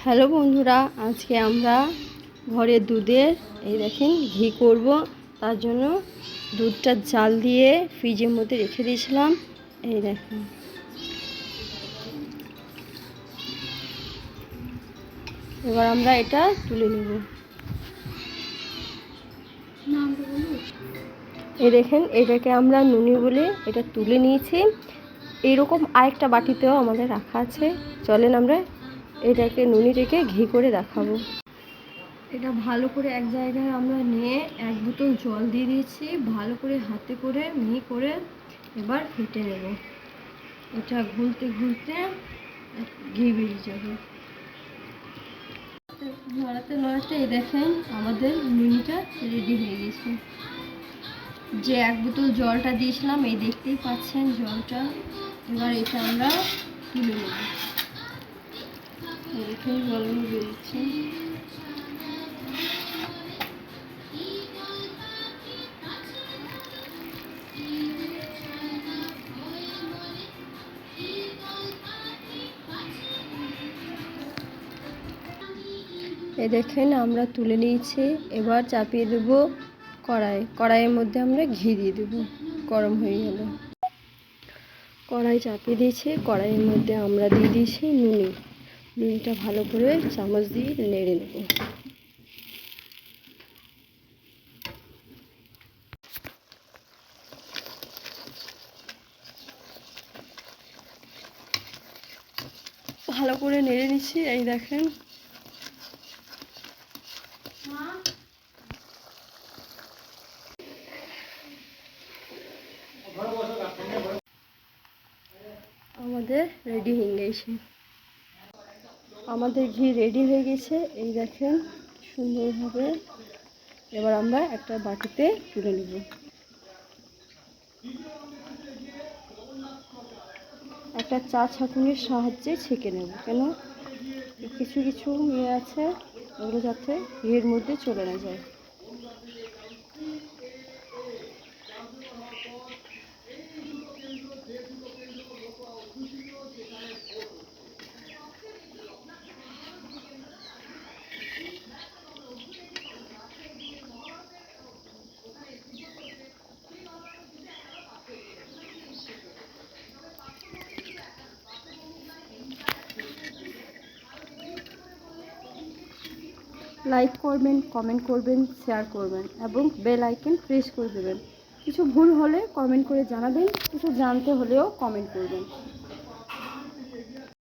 Hello বন্ধুরা, আজকে আমরা ঘরের দুধের এই দেখেন ঘি করব। তার জন্য দুধটা জাল দিয়ে ফ্রিজের মধ্যে রেখে দিয়েছিলাম। এই দেখেন, এবার আমরা এটা তুলে নেব। এই দেখেন, এটাকে আমরা নুনি বলে এটা তুলে নিয়েছি। এইরকম আরেকটা বাটিতেও আমাদের রাখা আছে। চলেন আমরা এটাকে নুনি রেখে ঘি করে দেখাবো। এটা ভালো করে এক জায়গায় আমরা নিয়ে 1 বোতল জল দিয়ে দিয়েছি। ভালো করে হাতে করে মিহি করে এবার ফেটে নেব। এটা ঘুলতে ঘুলতে ঘি বেরিয়ে যাবে। নড়াতে নড়াতে এই দেখেন আমাদের নুনিটা রেডি হয়ে গেছে। যে 1 বোতল জলটা দিয়েছিলাম, এই দেখতেই পাচ্ছেন জলটা। এবার এটা আমরা তুলে নেব। দেখুন জলগুলো বেরিয়েছে। এই দেখেন আমরা তুলে নিয়েছি। এবার চাপিয়ে দেব কড়াইয়ের মধ্যে আমরা ঘি দিয়ে দেব। গরম হয়ে গেল, কড়াই চাপিয়ে দিয়েছি। কড়াইয়ের মধ্যে আমরা দিয়ে দিয়েছি নুনিটা ভালো করে চামচ দিয়ে নেড়ে নেব। ভালো করে নেড়ে নিচ্ছি। এই দেখেন আমাদের রেডি হয়ে গেছে। আমাদের ঘি রেডি হয়ে গেছে। এই দেখেন সুন্দরভাবে। এবার আমরা একটা বাটিতে তুলে নেব। একটা চা ছাঁকুনির সাহায্যে ছেঁকে নেব, কেন কিছু কিছু ইয়ে আছে ওগুলো যাতে ঘিয়ের মধ্যে চলে না যায়। লাইক করবেন, কমেন্ট করবেন, শেয়ার করবেন এবং বেল আইকন প্রেস করে দেবেন। কিছু ভুল হলে কমেন্ট করে জানাবেন, কিছু জানতে হলেও কমেন্ট করবেন।